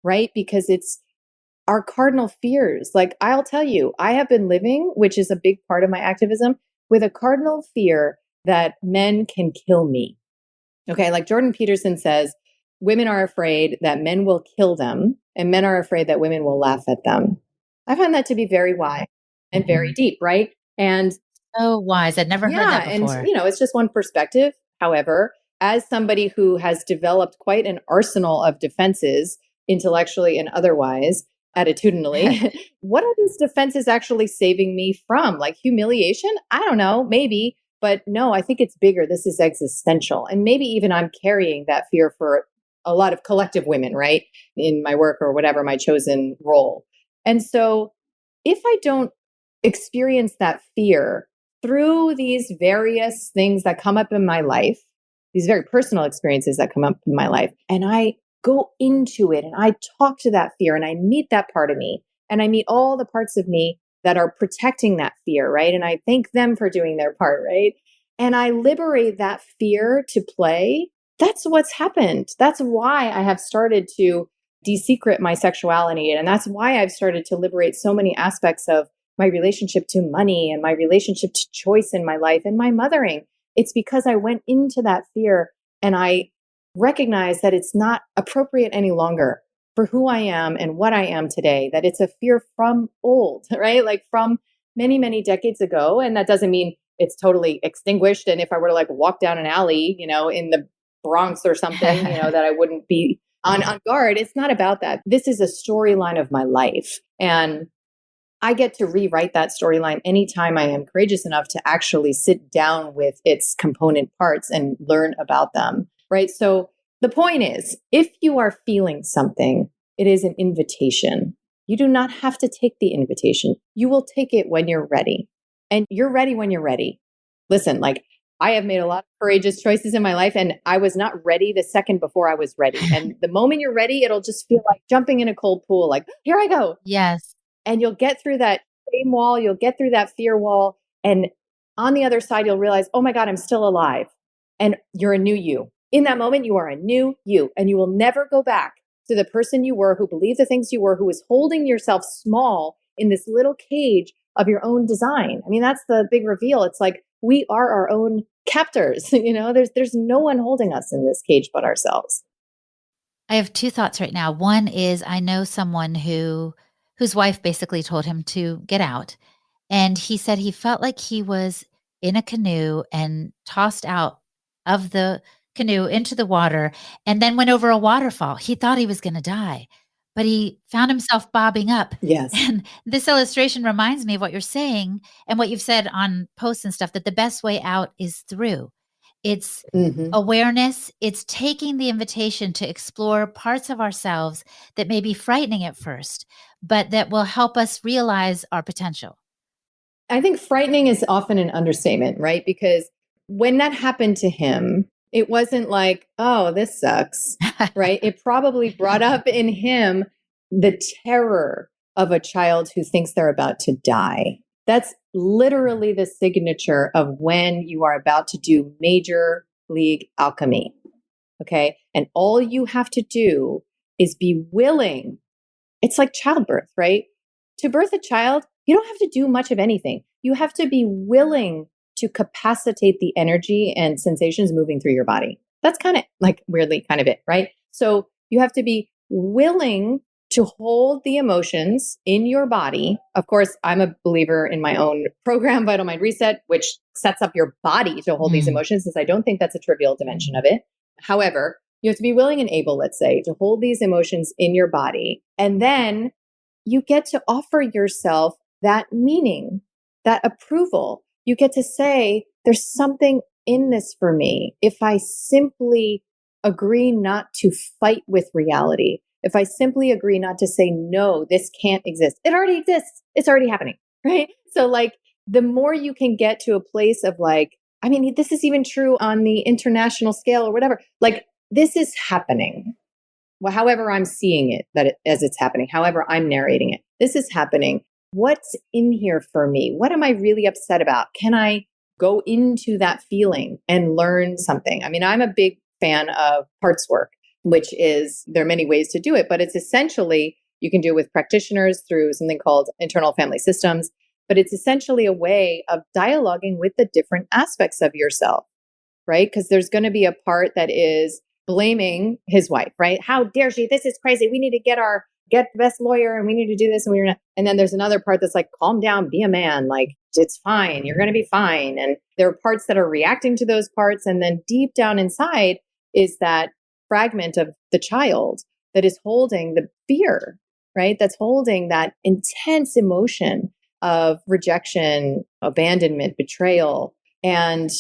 right? Because it's our cardinal fears. Like, I'll tell you, I have been living, which is a big part of my activism, with a cardinal fear that men can kill me. Okay, like Jordan Peterson says, women are afraid that men will kill them, and men are afraid that women will laugh at them. I find that to be very wise and very deep, right? And so wise. I'd never heard that before. And it's just one perspective. However, as somebody who has developed quite an arsenal of defenses, intellectually and otherwise, attitudinally, what are these defenses actually saving me from? Like humiliation? I don't know, maybe. But no, I think it's bigger. This is existential. And maybe even I'm carrying that fear for a lot of collective women, right? In my work or whatever, my chosen role. And so if I don't experience that fear through these various things that come up in my life, these very personal experiences that come up in my life, and I go into it and I talk to that fear and I meet that part of me and I meet all the parts of me that are protecting that fear, right? And I thank them for doing their part, right? And I liberate that fear to play. That's what's happened. That's why I have started to desecret my sexuality. And that's why I've started to liberate so many aspects of my relationship to money and my relationship to choice in my life and my mothering. It's because I went into that fear and I recognized that it's not appropriate any longer for who I am and what I am today, that it's a fear from old, right? Like from many, many decades ago. And that doesn't mean it's totally extinguished. And if I were to like walk down an alley, in the Bronx or something, that I wouldn't be on guard. It's not about that. This is a storyline of my life. And I get to rewrite that storyline anytime I am courageous enough to actually sit down with its component parts and learn about them, right? So the point is, if you are feeling something, it is an invitation. You do not have to take the invitation. You will take it when you're ready. And you're ready when you're ready. Listen, like I have made a lot of courageous choices in my life and I was not ready the second before I was ready. And the moment you're ready, it'll just feel like jumping in a cold pool, like, here I go. Yes. And you'll get through that shame wall, you'll get through that fear wall. And on the other side, you'll realize, oh my God, I'm still alive. And you're a new you. In that moment, you are a new you. And you will never go back to the person you were, who believed the things you were, who was holding yourself small in this little cage of your own design. I mean, that's the big reveal. It's like we are our own captors. There's no one holding us in this cage but ourselves. I have two thoughts right now. One is I know someone whose wife basically told him to get out. And he said he felt like he was in a canoe and tossed out of the canoe into the water and then went over a waterfall. He thought he was going to die, but he found himself bobbing up. Yes. And this illustration reminds me of what you're saying and what you've said on posts and stuff, that the best way out is through. It's awareness. It's taking the invitation to explore parts of ourselves that may be frightening at first, but that will help us realize our potential. I think frightening is often an understatement, right? Because when that happened to him, it wasn't like, oh, this sucks, right? It probably brought up in him the terror of a child who thinks they're about to die. That's literally the signature of when you are about to do major league alchemy. Okay. And all you have to do is be willing. It's like childbirth, right? To birth a child, you don't have to do much of anything. You have to be willing to capacitate the energy and sensations moving through your body. That's kind of like weirdly kind of it, right? So you have to be willing to hold the emotions in your body. Of course, I'm a believer in my own program, Vital Mind Reset, which sets up your body to hold these emotions, since I don't think that's a trivial dimension of it. However, you have to be willing and able, let's say, to hold these emotions in your body. And then you get to offer yourself that meaning, that approval. You get to say, there's something in this for me. If I simply agree not to fight with reality, if I simply agree not to say, no, this can't exist. It already exists. It's already happening, right? So like the more you can get to a place of like, I mean, this is even true on the international scale or whatever, like this is happening. Well, however I'm seeing it, as it's happening, however I'm narrating it, this is happening. What's in here for me? What am I really upset about? Can I go into that feeling and learn something? I mean, I'm a big fan of parts work, which is, there are many ways to do it, but it's essentially, you can do it with practitioners through something called internal family systems, but it's essentially a way of dialoguing with the different aspects of yourself, right? Because there's going to be a part that is blaming his wife, right? How dare she? This is crazy. We need to get the best lawyer and we need to do this. And then there's another part that's like, calm down, be a man. Like, it's fine. You're going to be fine. And there are parts that are reacting to those parts. And then deep down inside is that fragment of the child that is holding the fear, right? That's holding that intense emotion of rejection, abandonment, betrayal. And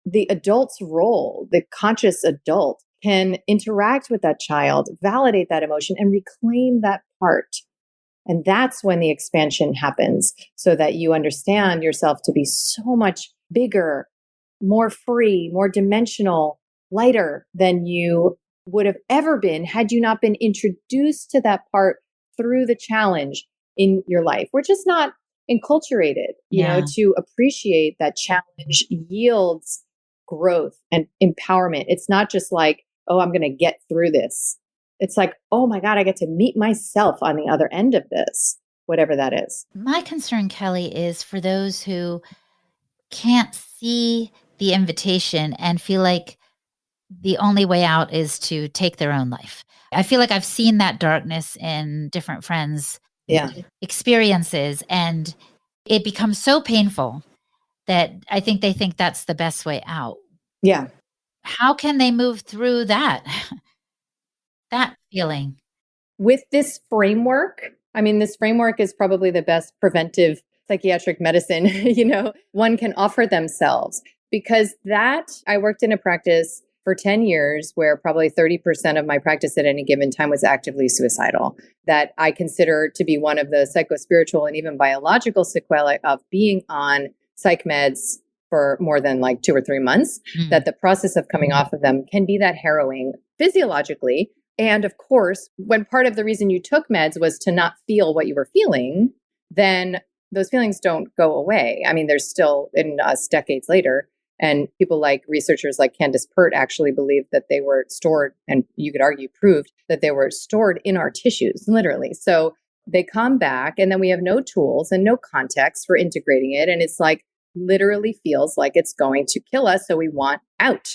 the adult's role, the conscious adult, can interact with that child, validate that emotion, and reclaim that part. And that's when the expansion happens, so that you understand yourself to be so much bigger, more free, more dimensional, lighter than you would have ever been had you not been introduced to that part through the challenge in your life. We're just not enculturated, to appreciate that challenge yields growth and empowerment. It's not just like, oh, I'm going to get through this. It's like, oh my God, I get to meet myself on the other end of this, whatever that is. My concern, Kelly, is for those who can't see the invitation and feel like the only way out is to take their own life. I feel like I've seen that darkness in different friends' experiences, and it becomes so painful that I think they think that's the best way out. Yeah. How can they move through that feeling? With this framework, this framework is probably the best preventive psychiatric medicine, one can offer themselves, because I worked in a practice for 10 years where probably 30% of my practice at any given time was actively suicidal, that I consider to be one of the psychospiritual and even biological sequelae of being on psych meds for more than like 2 or 3 months, that the process of coming off of them can be that harrowing physiologically. And of course, when part of the reason you took meds was to not feel what you were feeling, then those feelings don't go away. They're still in us decades later. And people like researchers like Candace Pert actually believed that they were stored, and you could argue proved that they were stored in our tissues, literally. So they come back, and then we have no tools and no context for integrating it. And it's like literally feels like it's going to kill us. So we want out.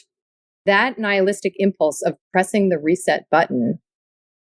That nihilistic impulse of pressing the reset button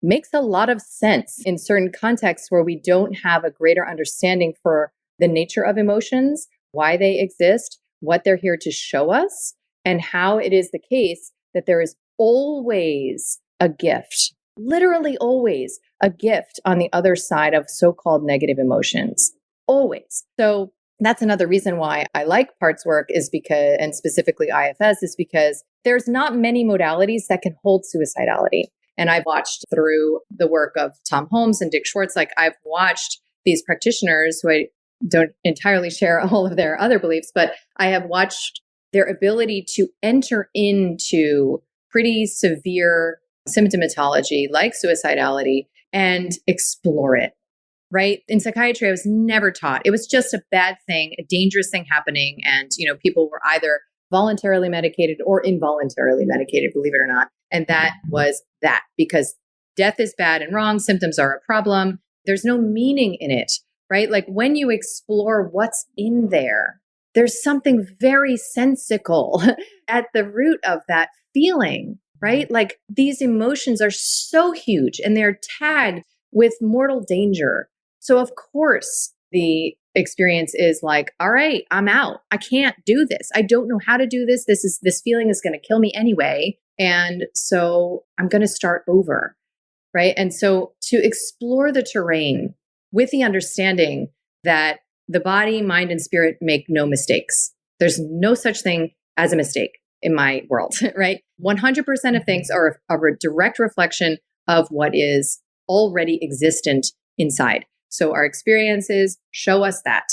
makes a lot of sense in certain contexts where we don't have a greater understanding for the nature of emotions, why they exist, what they're here to show us, and how it is the case that there is always a gift, literally always a gift on the other side of so-called negative emotions. Always. So that's another reason why I like Part's work, is because, and specifically IFS, is because there's not many modalities that can hold suicidality. And I've watched through the work of Tom Holmes and Dick Schwartz, I've watched these practitioners who I don't entirely share all of their other beliefs, but I have watched their ability to enter into pretty severe symptomatology like suicidality and explore it, right? In psychiatry, I was never taught. It was just a bad thing, a dangerous thing happening. And, people were either voluntarily medicated or involuntarily medicated, believe it or not. And that was that, because death is bad and wrong. Symptoms are a problem. There's no meaning in it, right? Like when you explore what's in there, there's something very sensical at the root of that feeling, right? Like these emotions are so huge and they're tagged with mortal danger. So of course, the experience is like, all right, I'm out. I can't do this. I don't know how to do this. This feeling is going to kill me anyway. And so I'm going to start over, right? And so to explore the terrain with the understanding that the body, mind, and spirit make no mistakes. There's no such thing as a mistake in my world, right? 100% of things are a direct reflection of what is already existent inside. So our experiences show us that.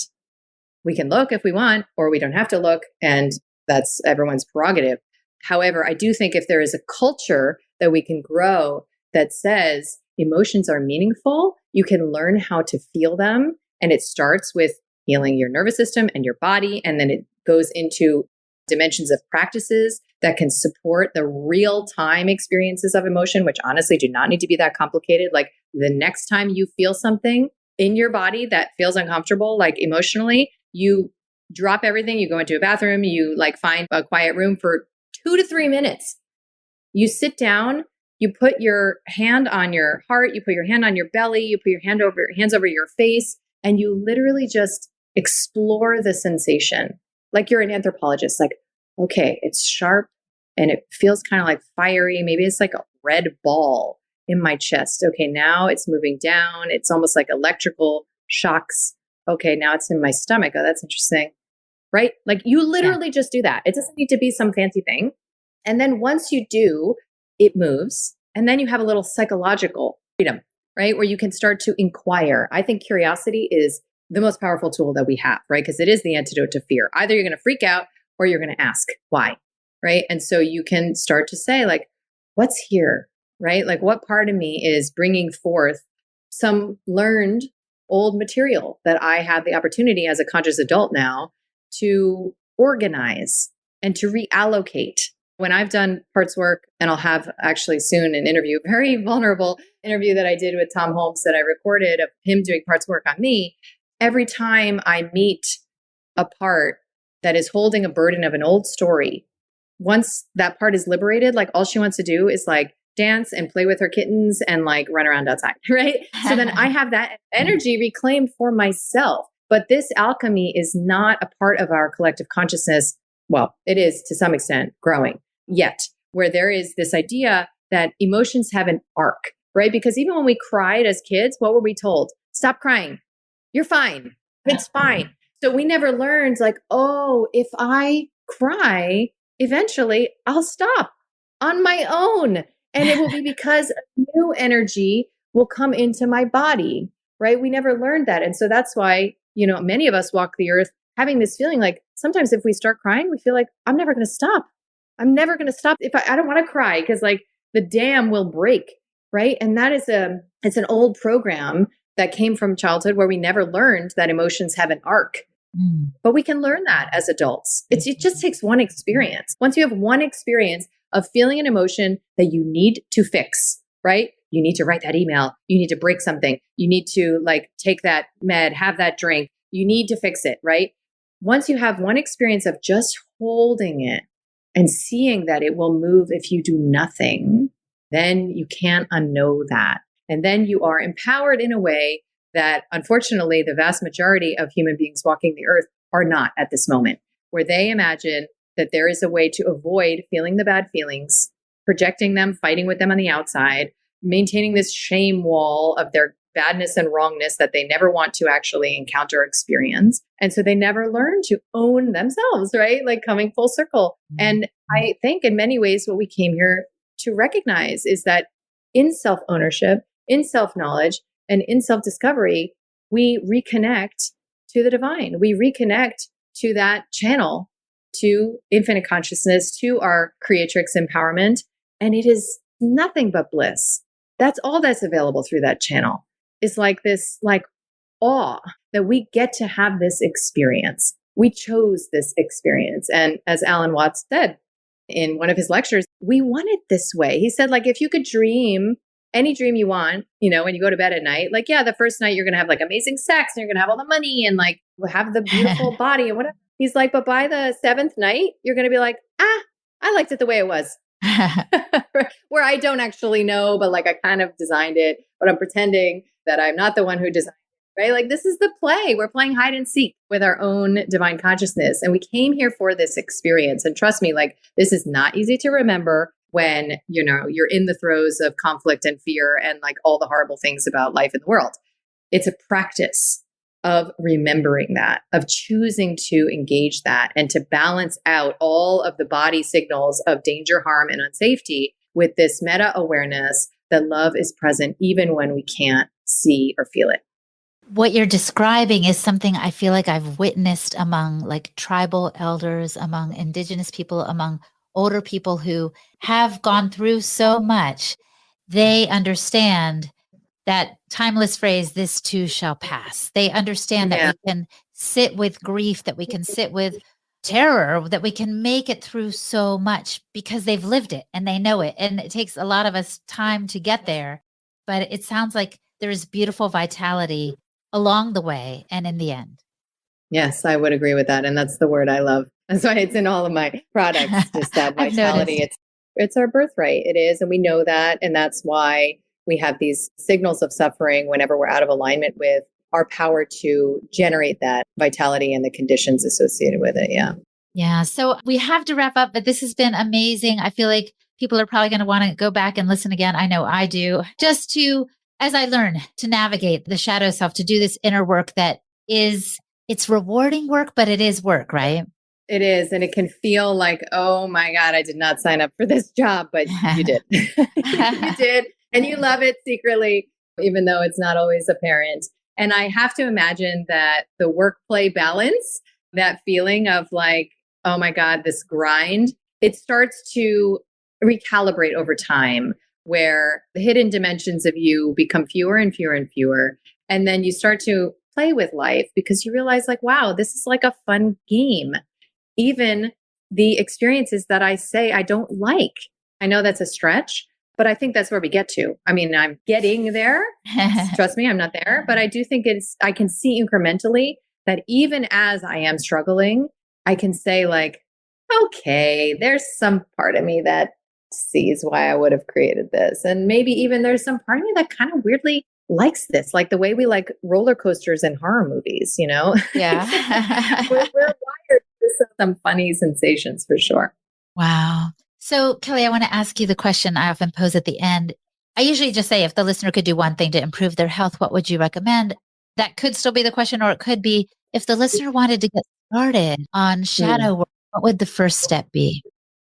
We can look if we want, or we don't have to look, and that's everyone's prerogative. However, I do think if there is a culture that we can grow that says emotions are meaningful, you can learn how to feel them. And it starts with healing your nervous system and your body. And then it goes into dimensions of practices that can support the real-time experiences of emotion, which honestly do not need to be that complicated. Like the next time you feel something in your body that feels uncomfortable, like emotionally, you drop everything, you go into a bathroom, you find a quiet room for 2 to 3 minutes. You sit down, you put your hand on your heart, you put your hand on your belly, you put your hands over your face, and you literally just explore the sensation. Like you're an anthropologist, like, okay, it's sharp and it feels kind of like fiery. Maybe it's like a red ball in my chest. Okay, now it's moving down. It's almost like electrical shocks. Okay, now it's in my stomach. Oh, that's interesting. Right? Like you literally just do that. It doesn't need to be some fancy thing. And then once you do, it moves. And then you have a little psychological freedom, right? Where you can start to inquire. I think curiosity is the most powerful tool that we have, right? Because it is the antidote to fear. Either you're going to freak out or you're going to ask why, right? And so you can start to say, like, what's here, right? Like, what part of me is bringing forth some learned old material that I have the opportunity as a conscious adult now to organize and to reallocate. When I've done parts work, and I'll have actually soon an interview, a very vulnerable interview that I did with Tom Holmes that I recorded of him doing parts work on me. Every time I meet a part that is holding a burden of an old story, once that part is liberated, like all she wants to do is like dance and play with her kittens and like run around outside, right? So then I have that energy reclaimed for myself. But this alchemy is not a part of our collective consciousness. Well, it is to some extent growing yet, where there is this idea that emotions have an arc, right? Because even when we cried as kids, what were we told? Stop crying. You're fine. It's fine. So we never learned like, oh, if I cry, eventually I'll stop on my own. And it will be because a new energy will come into my body, right? We never learned that. And so that's why, many of us walk the earth having this feeling like sometimes if we start crying, we feel like I'm never going to stop. I'm never going to stop. If I don't want to cry because like the dam will break, right? And that is it's an old program that came from childhood where we never learned that emotions have an arc. But we can learn that as adults. It just takes one experience. Once you have one experience of feeling an emotion that you need to fix, right? You need to write that email. You need to break something. You need to like take that med, have that drink. You need to fix it, right? Once you have one experience of just holding it and seeing that it will move if you do nothing, then you can't unknow that. And then you are empowered in a way that unfortunately the vast majority of human beings walking the earth are not at this moment, where they imagine that there is a way to avoid feeling the bad feelings, projecting them, fighting with them on the outside, maintaining this shame wall of their badness and wrongness that they never want to actually encounter or experience. And so they never learn to own themselves, right? Like coming full circle. And I think in many ways, what we came here to recognize is that in self-ownership, in self-knowledge, and in self-discovery, we reconnect to the divine. We reconnect to that channel, to infinite consciousness, to our creatrix empowerment. And it is nothing but bliss. That's all that's available through that channel. It's like this, like awe that we get to have this experience. We chose this experience. And as Alan Watts said in one of his lectures, we want it this way. He said, like, if you could dream any dream you want, when you go to bed at night, like, yeah, the first night you're going to have like amazing sex and you're going to have all the money and like have the beautiful body and whatever. He's like, but by the seventh night, you're going to be like, I liked it the way it was. Where I don't actually know, but like I kind of designed it, but I'm pretending that I'm not the one who designed it, right? Like this is the play. We're playing hide and seek with our own divine consciousness. And we came here for this experience. And trust me, like this is not easy to remember when, you're in the throes of conflict and fear and like all the horrible things about life in the world. It's a practice of remembering that, of choosing to engage that and to balance out all of the body signals of danger, harm, and unsafety with this meta awareness that love is present even when we can't see or feel it. What you're describing is something I feel like I've witnessed among like tribal elders, among indigenous people, among older people who have gone through so much. They understand that timeless phrase, this too shall pass. They understand that we can sit with grief, that we can sit with terror, that we can make it through so much because they've lived it and they know it. And it takes a lot of us time to get there. But it sounds like there's beautiful vitality along the way and in the end. Yes, I would agree with that. And that's the word I love. That's why it's in all of my products, just that vitality. It's our birthright. It is. And we know that. And that's why we have these signals of suffering whenever we're out of alignment with our power to generate that vitality and the conditions associated with it. Yeah. Yeah. So we have to wrap up, but this has been amazing. I feel like people are probably going to want to go back and listen again. I know I do, just to, as I learn to navigate the shadow self, to do this inner work that is, it's rewarding work, but it is work, right? It is. And it can feel like, oh my God, I did not sign up for this job, but you did. You did. And you love it secretly, even though it's not always apparent. And I have to imagine that the work-play balance, that feeling of like, oh my God, this grind, it starts to recalibrate over time, where the hidden dimensions of you become fewer and fewer and fewer. And then you start to play with life because you realize like, wow, this is like a fun game. Even the experiences that I say I don't like. I know that's a stretch, but I think that's where we get to. I mean, I'm getting there. Trust me, I'm not there, but I do think I can see incrementally that even as I am struggling, I can say like, okay, there's some part of me that sees why I would have created this. And maybe even there's some part of me that kind of weirdly likes this, like the way we like roller coasters in horror movies, you know? Yeah. we're wired for some funny sensations for sure. Wow. So Kelly, I want to ask you the question I often pose at the end. I usually just say, if the listener could do one thing to improve their health, what would you recommend? That could still be the question, or it could be, if the listener wanted to get started on shadow work, what would the first step be?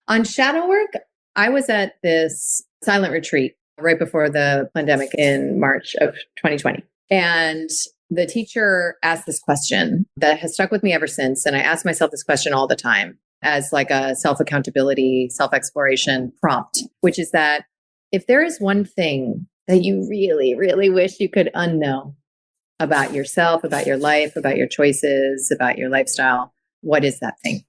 On shadow work, I was at this silent retreat right before the pandemic in March of 2020. And the teacher asked this question that has stuck with me ever since. And I ask myself this question all the time as like a self-accountability, self-exploration prompt, which is that if there is one thing that you really, really wish you could unknow about yourself, about your life, about your choices, about your lifestyle, what is that thing?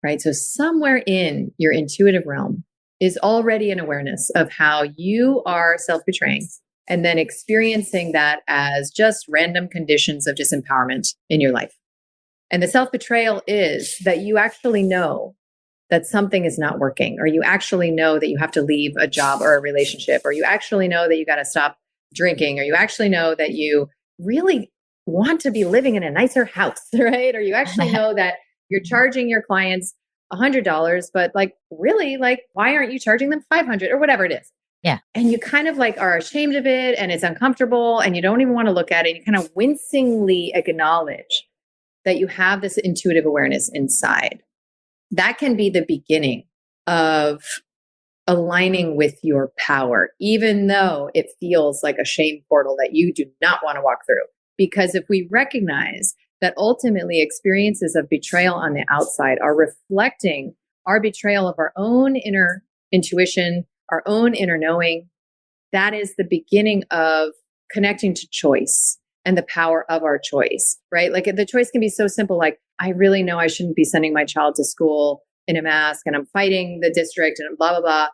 Right? So somewhere in your intuitive realm is already an awareness of how you are self-betraying and then experiencing that as just random conditions of disempowerment in your life. And the self-betrayal is that you actually know that something is not working, or you actually know that you have to leave a job or a relationship, or you actually know that you got to stop drinking, or you actually know that you really want to be living in a nicer house, right? Or you actually know that you're charging your clients $100, but like, really, like, why aren't you charging them $500 or whatever it is? Yeah. And you kind of like are ashamed of it, and it's uncomfortable, and you don't even want to look at it. You kind of wincingly acknowledge that you have this intuitive awareness inside. That can be the beginning of aligning with your power, even though it feels like a shame portal that you do not want to walk through. Because if we recognize that ultimately experiences of betrayal on the outside are reflecting our betrayal of our own inner intuition, our own inner knowing, that is the beginning of connecting to choice and the power of our choice, right? Like the choice can be so simple, like, I really know I shouldn't be sending my child to school in a mask, and I'm fighting the district and blah, blah, blah.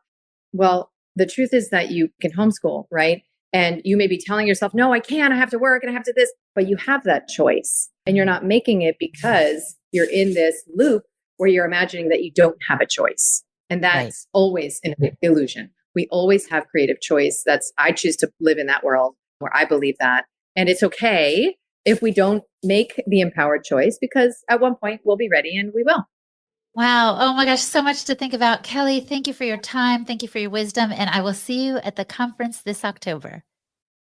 Well, the truth is that you can homeschool, right? And you may be telling yourself, no, I can't, I have to work and I have to this, but you have that choice, and you're not making it because you're in this loop where you're imagining that you don't have a choice. And that's always an illusion. We always have creative choice. I choose to live in that world where I believe that. And it's okay if we don't make the empowered choice, because at one point we'll be ready and we will. Wow. Oh my gosh, so much to think about. Kelly, thank you for your time. Thank you for your wisdom. And I will see you at the conference this October.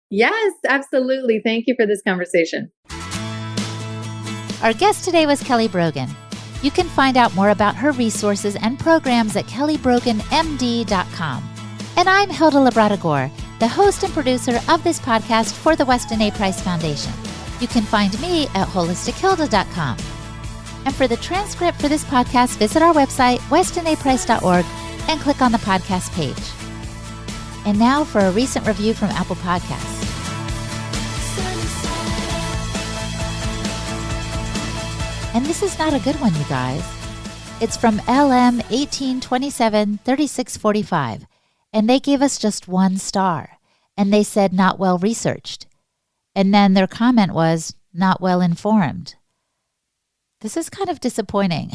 Yes, absolutely. Thank you for this conversation. Our guest today was Kelly Brogan. You can find out more about her resources and programs at kellybroganmd.com. And I'm Hilda Labrador, the host and producer of this podcast for the Weston A. Price Foundation. You can find me at holistichilda.com. And for the transcript for this podcast, visit our website, westonaprice.org, and click on the podcast page. And now for a recent review from Apple Podcasts. And this is not a good one, you guys. It's from LM 18273645, and they gave us just 1 star, and they said not well researched. And then their comment was not well informed. This is kind of disappointing.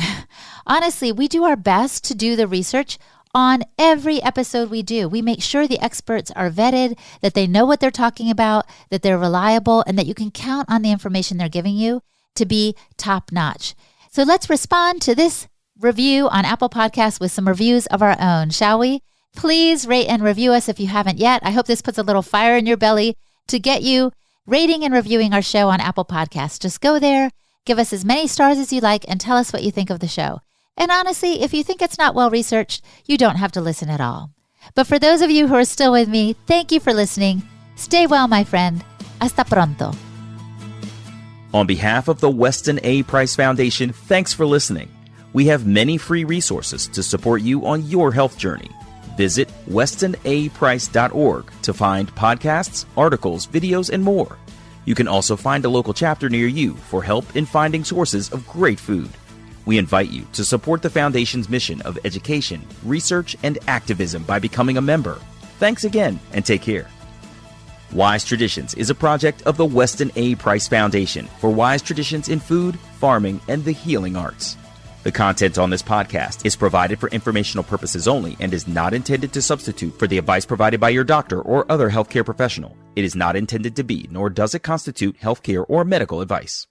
Honestly, we do our best to do the research on every episode we do. We make sure the experts are vetted, that they know what they're talking about, that they're reliable, and that you can count on the information they're giving you to be top notch. So let's respond to this review on Apple Podcasts with some reviews of our own, shall we? Please rate and review us if you haven't yet. I hope this puts a little fire in your belly to get you rating and reviewing our show on Apple Podcasts. Just go there, give us as many stars as you like, and tell us what you think of the show. And honestly, if you think it's not well researched, you don't have to listen at all. But for those of you who are still with me, thank you for listening. Stay well, my friend. Hasta pronto. On behalf of the Weston A. Price Foundation, thanks for listening. We have many free resources to support you on your health journey. Visit westonaprice.org to find podcasts, articles, videos, and more. You can also find a local chapter near you for help in finding sources of great food. We invite you to support the Foundation's mission of education, research, and activism by becoming a member. Thanks again, and take care. Wise Traditions is a project of the Weston A. Price Foundation for wise traditions in food, farming, and the healing arts. The content on this podcast is provided for informational purposes only and is not intended to substitute for the advice provided by your doctor or other healthcare professional. It is not intended to be, nor does it constitute healthcare or medical advice.